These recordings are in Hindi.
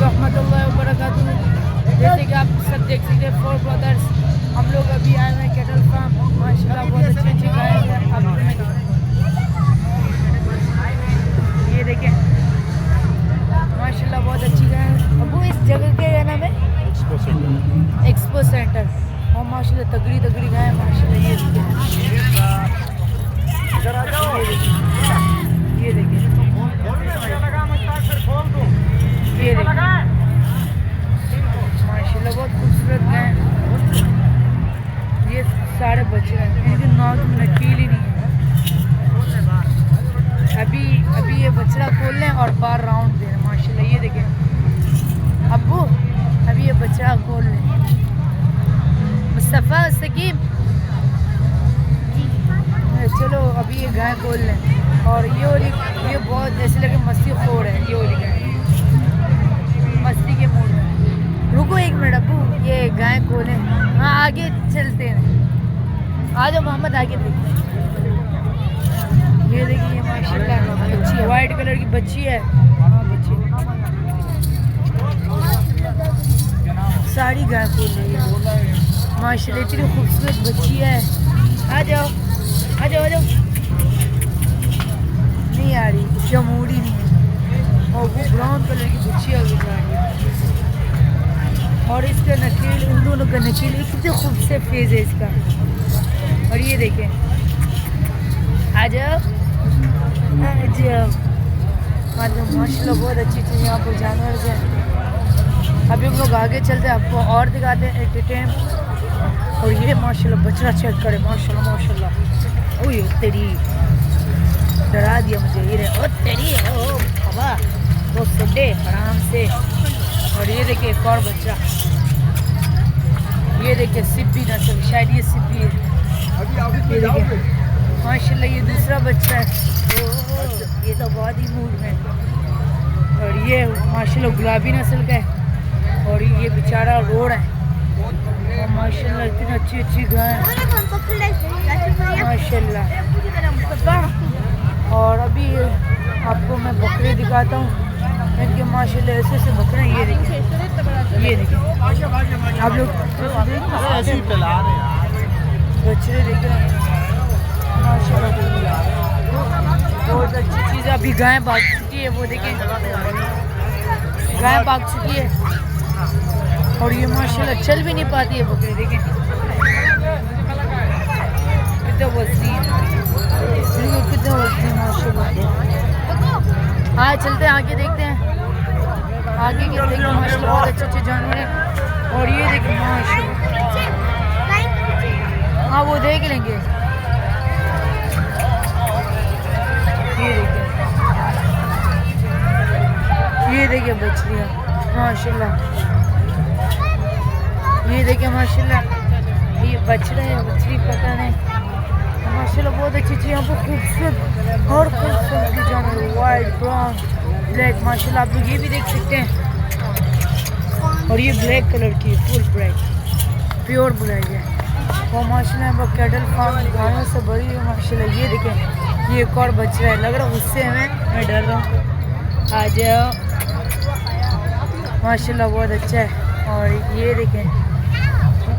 रहमतुल्लाहि व बरकातुहू। जैसे कि आप सब देख सकते हैं 4 ब्रदर्स हम लोग अभी आए हैं कैटल फार्म। माशाल्लाह बहुत अच्छी गाय है। आपको मैं ये देखें माशाल्लाह बहुत अच्छी गाय है। अब वो इस जगह के क्या नाम है? Expo centre. और माशाल्लाह तगड़ी तगड़ी गाय है माशाल्लाह। ये देखिए ये देखिए माशाल्लाह बहुत खूबसूरत गाय। ये सारे बच्चे हैं, इनकी नाक में नकील ही नहीं है। अभी ये बछड़ा खोल लें और बार राउंड दे रहे हैं माशाल्लाह। ये देखें अब्बू अभी ये बछड़ा खोल लें। मुस्तफ़ा सकीब चलो अभी ये गाय खोल लें। और ये बहुत ऐसे लगे मस्ती खोर है। ये वाली गाय मस्ती के मूड में। रुको एक मिनट अब्बू ये गाय खोलें। हाँ आगे चलते हैं। आ जाओ मोहम्मद आगे देखिए। ये देखिए ये माशाल्लाह बच्ची है, वाइट कलर की बच्ची है। हाँ बच्ची सारी गाय खोल रही है माशाल्लाह। इतनी खूबसूरत बच्ची है। आ जाओ आ जाओ आ जाओ। नहीं आ रही इसका मूड ही नहीं है। और वो ब्राउन कलर की बच्ची है अभी जा रही है। और इसका नकेल इन दोनों का नकेल कितने खूबसूरत फेस है इसका। और ये देखें आ जाओ माशाल्लाह बहुत अच्छी चीज़ यहाँ पर जानवर हैं। अभी हम लोग आगे चलते हैं आपको और दिखाते हैं एट ए टाइम। और ये माशाल्लाह बछड़ा चेक करे माशाल्लाह माशाल्लाह। ओ ये तेरी डरा दिया मुझे। ये ओ तेरी ओ बाबा वो सुडे आराम से। और ये देखिए एक और बच्चा। ये देखिए सिब्बी नस्ल शायद ये सिब्बी है। ये देखिए माशाल्लाह ये दूसरा बच्चा है। ये तो बहुत ही मूड में। और ये माशाल्लाह गुलाबी नस्ल का है। और ये बेचारा रोड है। और माशाल्लाह इतनी अच्छी अच्छी गाय है माशाल्लाह। और अभी आपको मैं बकरे दिखाता हूँ इनके माशाल्लाह ऐसे ऐसे बकरे। ये देखिए आप लोग बच्चे देख रहे हैं माशाल्लाह बहुत अच्छी चीज़ है। अभी गाय भाग चुकी है वो देखें गाय भाग चुकी है। और ये माशाल्लाह चल भी नहीं पाती है बकरी। देखें कितना वज़नी है कितना वज़नी है माशाल्लाह। हाँ चलते हैं आगे देखते हैं आगे की देखें माशाल्लाह बहुत अच्छे अच्छे जानवर हैं। और ये देखें माशाल्लाह हाँ वो देख लेंगे। ये देखिए बछड़ियाँ माशाल्लाह। ये देखिए माशाल्लाह ये बछड़ा है बछड़ी पता नहीं माशाल्लाह बहुत अच्छी चीज़। यहाँ पर खूबसूरत और खूबसूरत जानवर वाइट ब्राउन ब्लैक माशाल्लाह आप लोग ये भी देख सकते हैं। और ये ब्लैक कलर की फुल ब्लैक प्योर ब्लैक है। और माशाल्लाह यहाँ पर कैटल फार्म गायों से भरी है माशाल्लाह। ये देखें ये एक और बच्चा है लग रहा है उससे मैं डर रहा हूँ। आ जाओ माशाल्लाह बहुत अच्छा है। और ये देखें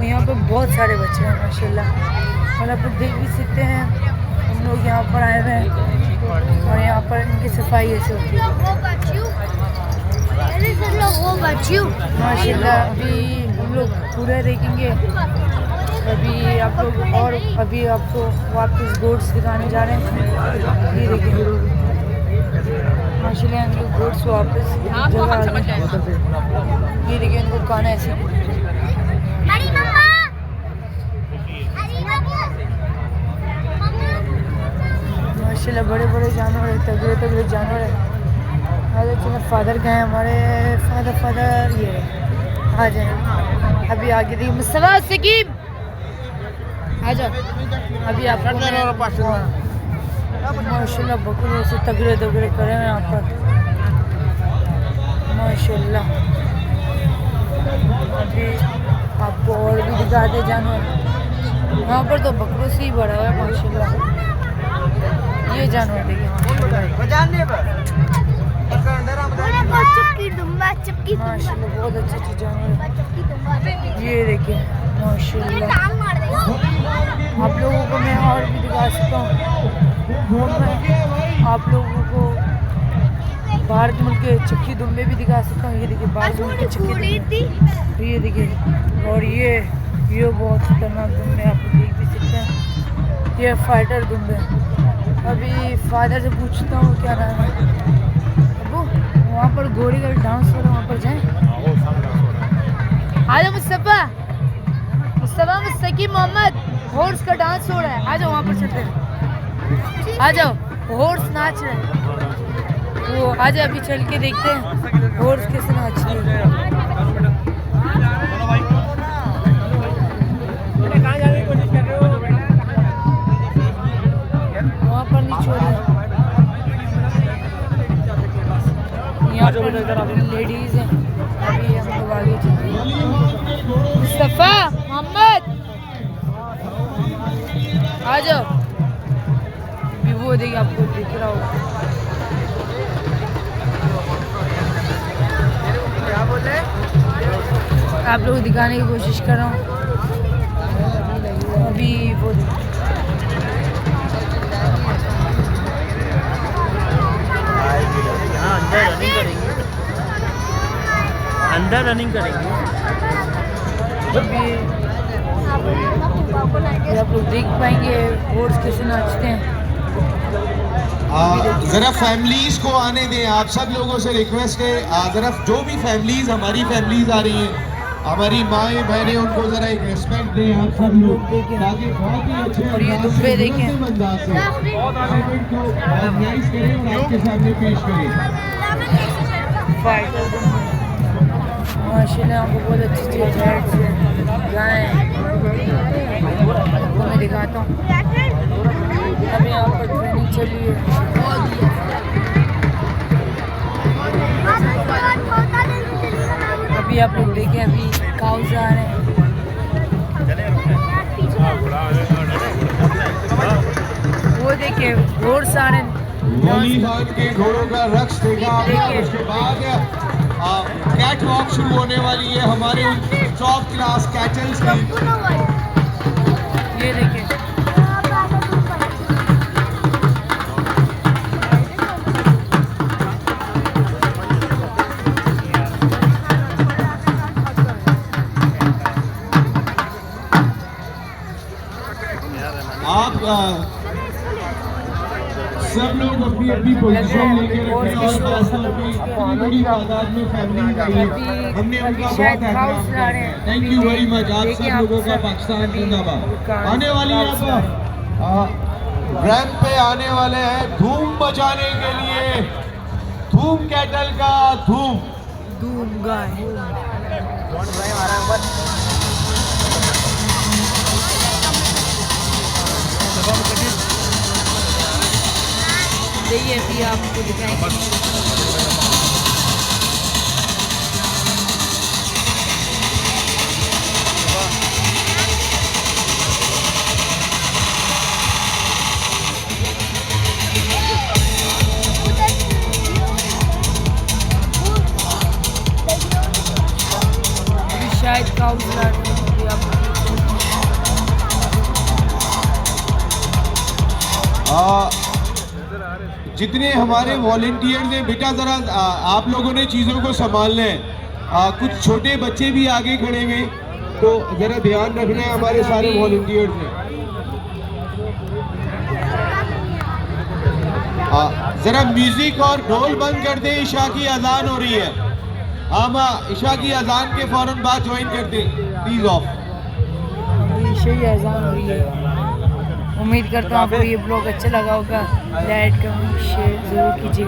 यहाँ पे बहुत सारे बच्चे हैं माशाल्लाह। और आप लोग देख भी सकते हैं हम लोग यहाँ पर आए हुए हैं। और यहाँ पर इनकी सफाई ऐसे होती है माशाल्लाह। अभी हम लोग पूरा देखेंगे। अभी आप लोग और अभी आपको वापस गोट्स दिखाने जा रहे हैं। ये देखिए माशाल्लाह हम लोग गोट्स वापस जगह ये देखिए इनको खाना ऐसे माशाल्लाह बड़े बड़े जानवर है तगड़े तगड़े जानवर है। अरे चलो फादर गए हमारे फादर ये आ जाए। अभी आगे देखिए मुस्तफ़ा सकीब आ जाओ। अभी आप माशाल्लाह बकरे से तगड़े तगड़े करे हैं यहाँ पर माशाल्लाह। अभी आपको और भी दिखाते जानवर। यहाँ पर तो बकरों से ही बड़ा है माशाल्लाह। ये जानवर देखिए माशाल्लाह बहुत अच्छे अच्छे जानवर। ये देखिए माशाल्लाह। आप लोगों को मैं और भी दिखा सकता हूँ। मैं आप लोगों को बाहर के मुल्क के चक्की दुम्बे भी दिखा सकता हूँ। ये देखिए बाहर के मुल्क के चक्की दुम्बे, ये देखिए। और ये बहुत खतरनाक दुम्बे आप देख भी सकते हैं। ये फाइटर दुम्बे। अभी फादर से पूछता हूँ क्या नाम है। अबू वहाँ पर घोड़े का डांस हो रहा है, वहाँ पर जाएं। आ जाओ मुस्तफ़ा, मुस्तकीम मोहम्मद, हॉर्स का डांस हो रहा है। आ जाओ वहाँ पर चलते हैं। आ जाओ, हॉर्स नाच रहे हैं। वो आ जाओ अभी चल के देखते हैं हॉर्स कैसे नाच रहे हैं। वहाँ पर नहीं छोड़ रहे। यहाँ पर लेडीज हैं। अभी हम लोग आगे चलते हैं। मुस्तफ़ा मोहम्मद आ जाओ। वो देखिए आपको दिख रहा होगा। क्या बोले? आप लोग दिखाने की कोशिश कर रहा हूँ। अभी वो अंदर रनिंग करेंगे। अभी आप लोग देख पाएंगे हॉर्स कैसे नाचते हैं। ज़रा फैमिलीज़ को आने दें। आप सब लोगों से रिक्वेस्ट है, ज़रा जो भी फैमिलीज़ हमारी फैमिलीज़ आ रही हैं, हमारी माएँ बहनें, उनको ज़रा एक रिस्पेक्ट दें आप सब लोग, ताकि बहुत ही अच्छे और ये दुम्बे देखें अंदाज से इवेंट को ऑर्गेनाइज करें और आपके सामने पेश करें। माशाल्लाह आपको बहुत अच्छी चीज़ गाएँ आपको मैं दिखाता हूँ। अभी यहाँ पर ट्रेनिंग चली है। अभी आप लोग देखें, अभी काउज आ रहे हैं। वो देखिए हॉर्स आ रहे हैं। के घोड़ों का रक्स देखा आपने। उसके बाद कैट वॉक शुरू होने वाली है हमारे टॉप क्लास कैटल्स की। ये देखिए आप सब लोग अपनी अपनी पोजीशन लेके रखें और अपनी बड़ी तादाद में फैमिली आई है। हमने उनका बहुत एहतराम किया है। Thank you very much. आप सब लोगों का पाकिस्तान जिंदाबाद। आने वाली है रैंप पे आने वाले हैं धूम मचाने के लिए। धूम कैटल का धूम गाय। देखिए अभी आपको दिखाएंगे। अभी शायद काउंट ला रहे हैं। अभी आप जितने हमारे वॉलंटियर्स हैं बेटा, ज़रा आप लोगों ने चीज़ों को संभालना है। कुछ छोटे बच्चे भी आगे खड़े हैं, तो ज़रा ध्यान रखना है हमारे सारे वॉलंटियर्स ने। ज़रा म्यूज़िक और ढोल बंद कर दें, इशा की अजान हो रही है। हाँ, इशा की अजान के फ़ौरन बाद ज्वाइन कर दें प्लीज़। ऑफ इशा की अजान हो रही है। उम्मीद करता हूँ आपको ये ब्लॉग अच्छा लगा होगा। लाइक कमेंट शेयर जरूर कीजिए।